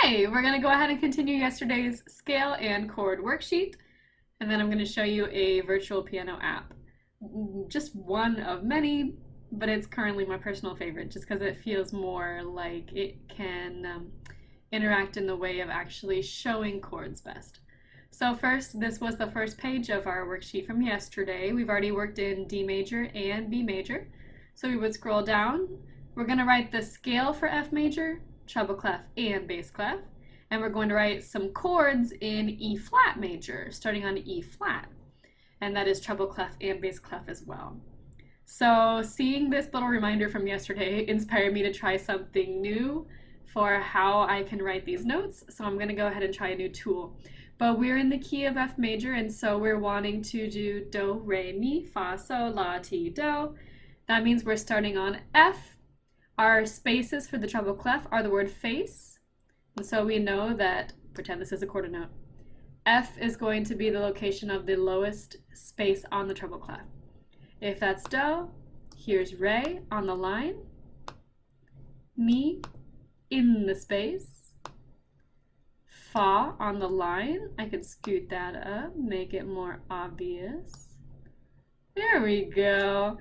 Hi, we're going to go ahead and continue yesterday's scale and chord worksheet, and then I'm going to show you a virtual piano app. Just one of many, but it's currently my personal favorite just because it feels more like it can interact in the way of actually showing chords best. So first, this was the first page of our worksheet from yesterday. We've already worked in D major and B major. So we would scroll down. We're going to write the scale for F major, treble clef, and bass clef. And we're going to write some chords in E flat major, starting on E flat. And that is treble clef and bass clef as well. So seeing this little reminder from yesterday inspired me to try something new for how I can write these notes. So I'm going to go ahead and try a new tool. But we're in the key of F major, and so we're wanting to do do, re, mi, fa, sol, la, ti, do. That means we're starting on F. Our spaces for the treble clef are the word face. And so we know that, pretend this is a quarter note, F is going to be the location of the lowest space on the treble clef. If that's do, here's re on the line, mi in the space, fa on the line. I could scoot that up, make it more obvious. There we go.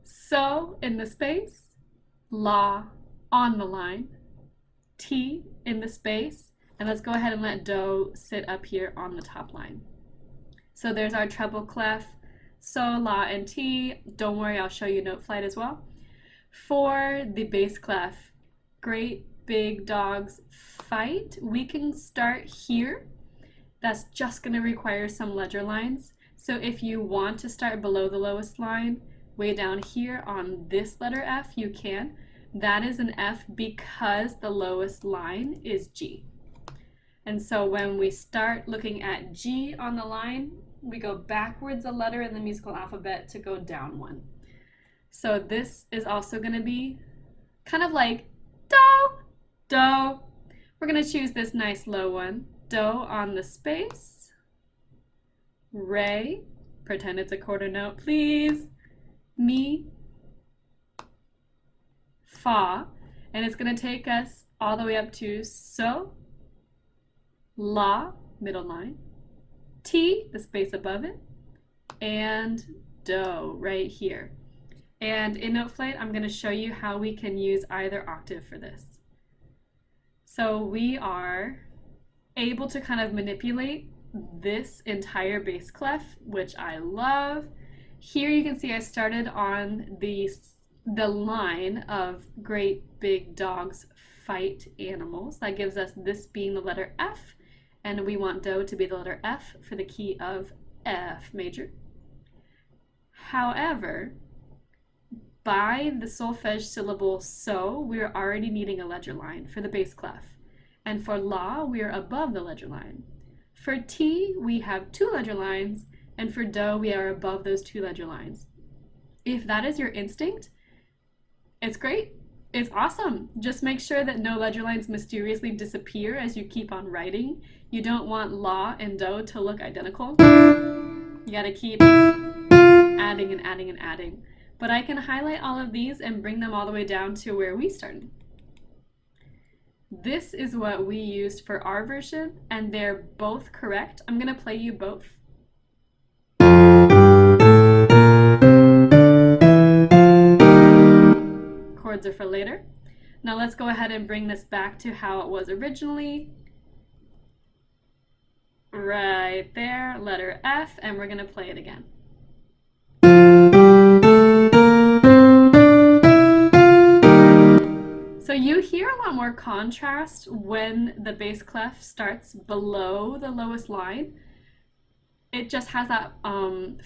So in the space, la on the line, ti in the space, and let's go ahead and let do sit up here on the top line. So there's our treble clef, so, la, and ti. Don't worry, I'll show you note flight as well. For the bass clef, great big dogs fight, we can start here. That's just going to require some ledger lines. So if you want to start below the lowest line, way down here on this letter F, you can. That is an F because the lowest line is G. And so when we start looking at G on the line, we go backwards a letter in the musical alphabet to go down one. So this is also going to be kind of like do, do. We're going to choose this nice low one. Do on the space, re, pretend it's a quarter note, please, mi, fa, and it's going to take us all the way up to so, la, middle line, ti, the space above it, and do right here. And in note flight, I'm going to show you how we can use either octave for this. So we are able to kind of manipulate this entire bass clef, which I love. Here you can see I started on the line of great big dogs fight animals. That gives us this being the letter F, and we want do to be the letter F for the key of F major. However, by the solfege syllable so, we're already needing a ledger line for the bass clef. And for la, we are above the ledger line. For ti, we have two ledger lines, and for do, we are above those two ledger lines. If that is your instinct, it's great. It's awesome. Just make sure that no ledger lines mysteriously disappear as you keep on writing. You don't want la and do to look identical. You gotta keep adding and adding and adding. But I can highlight all of these and bring them all the way down to where we started. This is what we used for our version, and they're both correct. I'm going to play you both. Chords are for later. Now let's go ahead and bring this back to how it was originally. Right there, letter F, and we're going to play it again. So you hear a lot more contrast when the bass clef starts below the lowest line. It just has that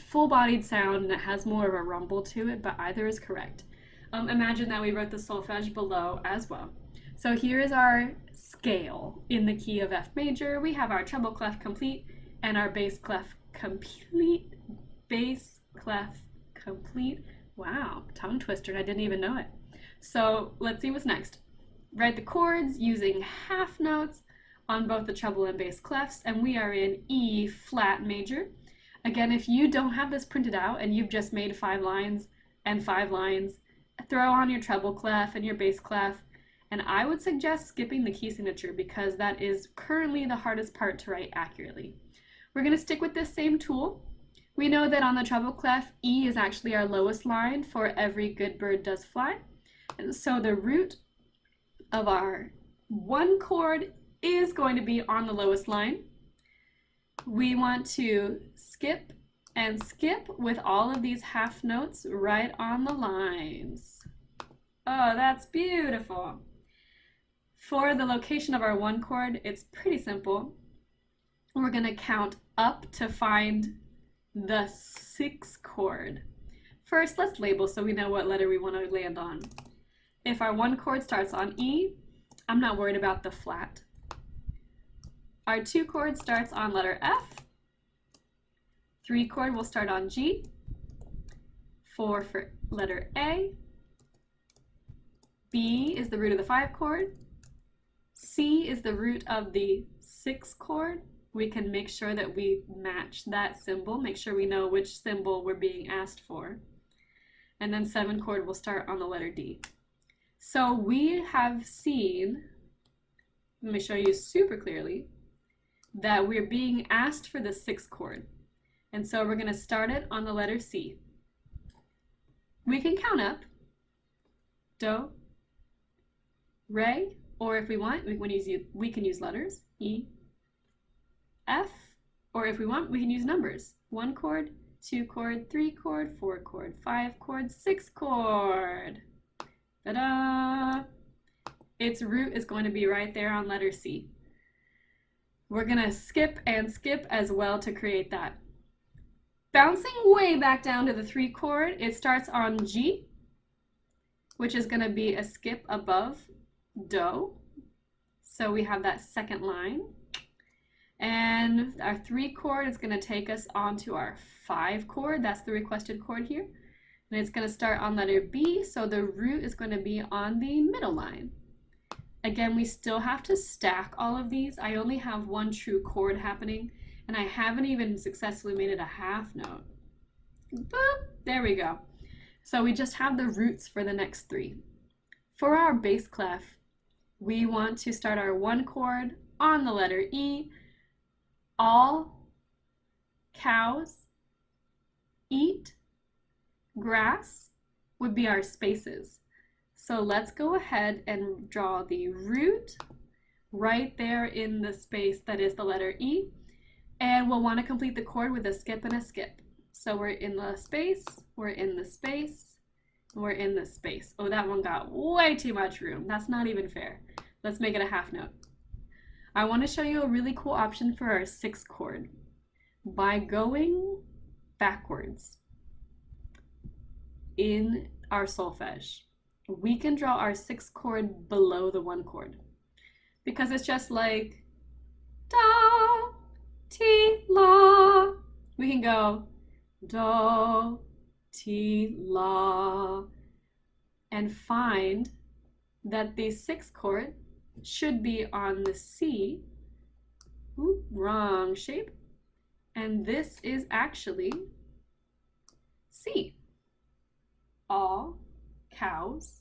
full-bodied sound, and it has more of a rumble to it, but either is correct. Imagine that we wrote the solfege below as well. So here is our scale in the key of F major. We have our treble clef complete and our bass clef complete. Bass clef complete. Wow, tongue twister, and I didn't even know it. So let's see what's next. Write the chords using half notes on both the treble and bass clefs, and we are in E flat major. Again, if you don't have this printed out and you've just made 5 lines and 5 lines, throw on your treble clef and your bass clef And I would suggest skipping the key signature because that is currently the hardest part to write accurately. We're going to stick with this same tool. We know that on the treble clef, E is actually our lowest line for every good bird does fly. And so the root of our one chord is going to be on the lowest line. We want to skip and skip with all of these half notes right on the lines. Oh, that's beautiful. For the location of our one chord, it's pretty simple. We're going to count up to find the sixth chord. First, let's label so we know what letter we want to land on. If our one chord starts on E, I'm not worried about the flat. Our two chord starts on letter F. Three chord will start on G. 4 for letter A. B is the root of the 5 chord. C is the root of the 6 chord. We can make sure that we match that symbol, make sure we know which symbol we're being asked for. And then 7 chord will start on the letter D. So we have seen, let me show you super clearly, that we're being asked for the 6th chord. And so we're going to start it on the letter C. We can count up, do, re, or if we want, we can use letters, E, F, or if we want, we can use numbers. 1 chord, 2 chord, 3 chord, 4 chord, 5 chord, 6 chord. Ta-da! Its root is going to be right there on letter C. We're going to skip and skip as well to create that. Bouncing way back down to the 3 chord, it starts on G, which is going to be a skip above do. So we have that second line. And our 3 chord is going to take us onto our 5 chord. That's the requested chord here. And it's going to start on letter B, so the root is going to be on the middle line. Again, we still have to stack all of these. I only have one true chord happening, and I haven't even successfully made it a half note. Boop, there we go. So we just have the roots for the next 3. For our bass clef, we want to start our 1 chord on the letter E. All cows eat grass would be our spaces. So let's go ahead and draw the root right there in the space that is the letter E. And we'll want to complete the chord with a skip and a skip. So we're in the space, we're in the space, we're in the space. Oh, that one got way too much room. That's not even fair. Let's make it a half note. I want to show you a really cool option for our 6th chord. By going backwards in our solfege, we can draw our 6th chord below the 1 chord. Because it's just like da, ti, la. We can go do, ti, la, and find that the 6th chord should be on the C. Ooh, wrong shape. And this is actually C. All cows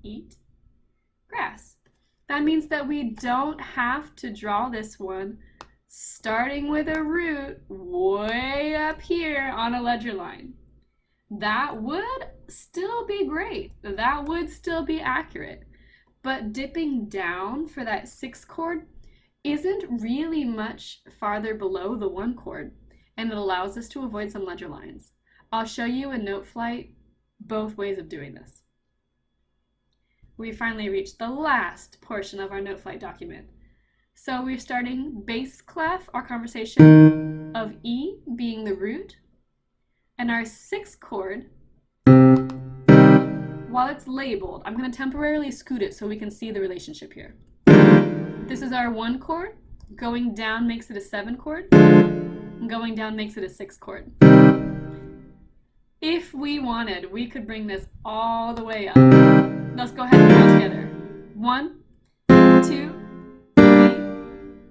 eat grass. That means that we don't have to draw this one starting with a root way up here on a ledger line. That would still be great. That would still be accurate. But dipping down for that 6th chord isn't really much farther below the 1 chord, and it allows us to avoid some ledger lines. I'll show you in Note Flight both ways of doing this. We finally reached the last portion of our Note Flight document. So we're starting bass clef, our conversation of E being the root, and our 6th chord, while it's labeled, I'm going to temporarily scoot it so we can see the relationship here. This is our 1 chord. Going down makes it a 7 chord. And going down makes it a 6 chord. If we wanted, we could bring this all the way up. Let's go ahead and count together. 1, 2, 3,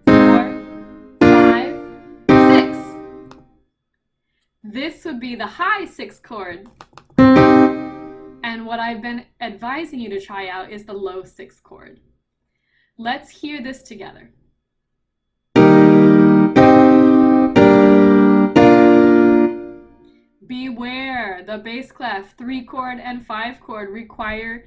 4, 5, 6. This would be the high 6th chord. And what I've been advising you to try out is the low 6th chord. Let's hear this together. Beware, the bass clef, 3 chord and 5 chord require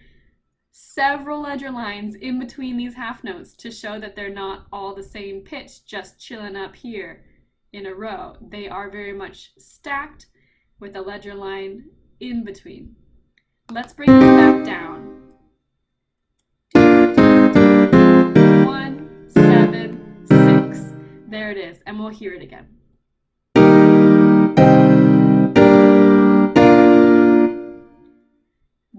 several ledger lines in between these half notes to show that they're not all the same pitch, just chilling up here in a row. They are very much stacked with a ledger line in between. Let's bring this back down. 1, 7, 6. There it is, and we'll hear it again.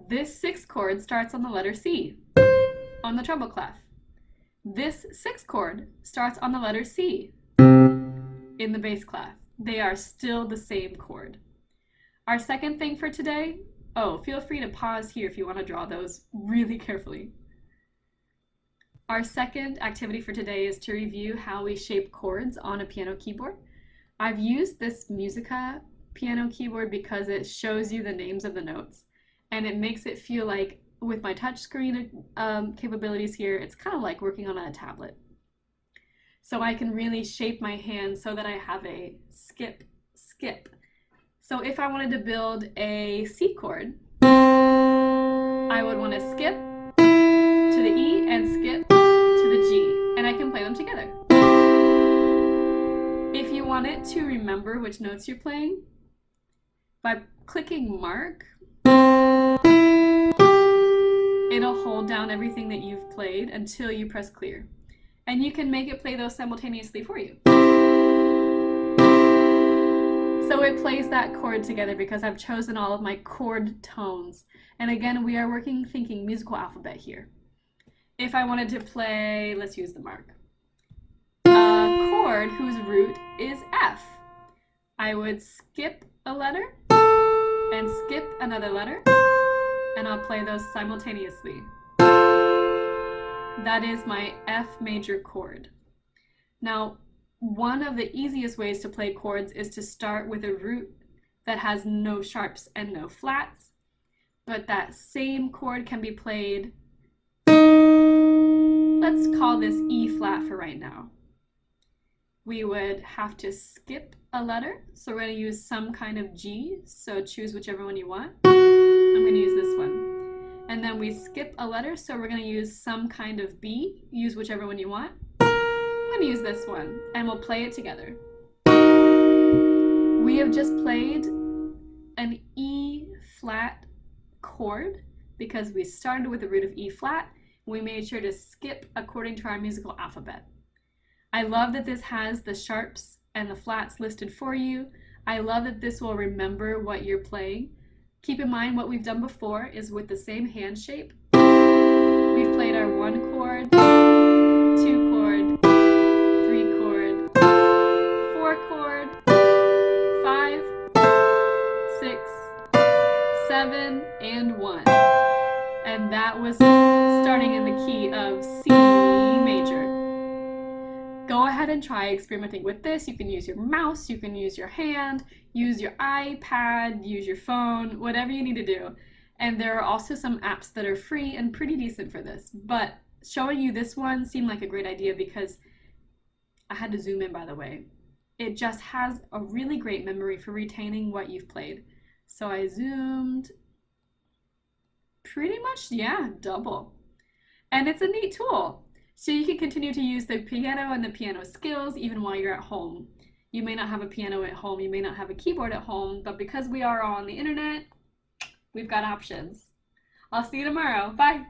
This 6th chord starts on the letter C on the treble clef. This 6th chord starts on the letter C in the bass clef. They are still the same chord. Our second thing for today, feel free to pause here if you want to draw those really carefully. Our second activity for today is to review how we shape chords on a piano keyboard. I've used this Musica piano keyboard because it shows you the names of the notes, and it makes it feel like, with my touchscreen capabilities here, it's kind of like working on a tablet. So I can really shape my hands so that I have a skip, skip. So if I wanted to build a C chord, I would want to skip to the E and skip to the G, and I can play them together. If you wanted to remember which notes you're playing, by clicking mark, it'll hold down everything that you've played until you press clear. And you can make it play those simultaneously for you. So it plays that chord together because I've chosen all of my chord tones. And again, we are thinking musical alphabet here. If I wanted to play, let's use the mark, a chord whose root is F, I would skip a letter and skip another letter, and I'll play those simultaneously. That is my F major chord. Now, one of the easiest ways to play chords is to start with a root that has no sharps and no flats, but that same chord can be played, let's call this E flat for right now. We would have to skip a letter, so we're going to use some kind of G, so choose whichever one you want. I'm going to use this one. And then we skip a letter, so we're going to use some kind of B, use whichever one you want. I'm going to use this one, and we'll play it together. We have just played an E flat chord because we started with the root of E flat. We made sure to skip according to our musical alphabet. I love that this has the sharps and the flats listed for you. I love that this will remember what you're playing. Keep in mind what we've done before is with the same hand shape. We've played our 1 chord, 2 chord, 3 chord, 4 chord, 5, 6, 7, and 1. And that was starting in the key of C major. Go ahead and try experimenting with this. You can use your mouse, you can use your hand, use your iPad, use your phone, whatever you need to do. And there are also some apps that are free and pretty decent for this. But showing you this one seemed like a great idea because I had to zoom in, by the way. It just has a really great memory for retaining what you've played. So I zoomed pretty much, double. And it's a neat tool. So you can continue to use the piano and the piano skills even while you're at home. You may not have a piano at home, you may not have a keyboard at home, but because we are on the internet, we've got options. I'll see you tomorrow. Bye.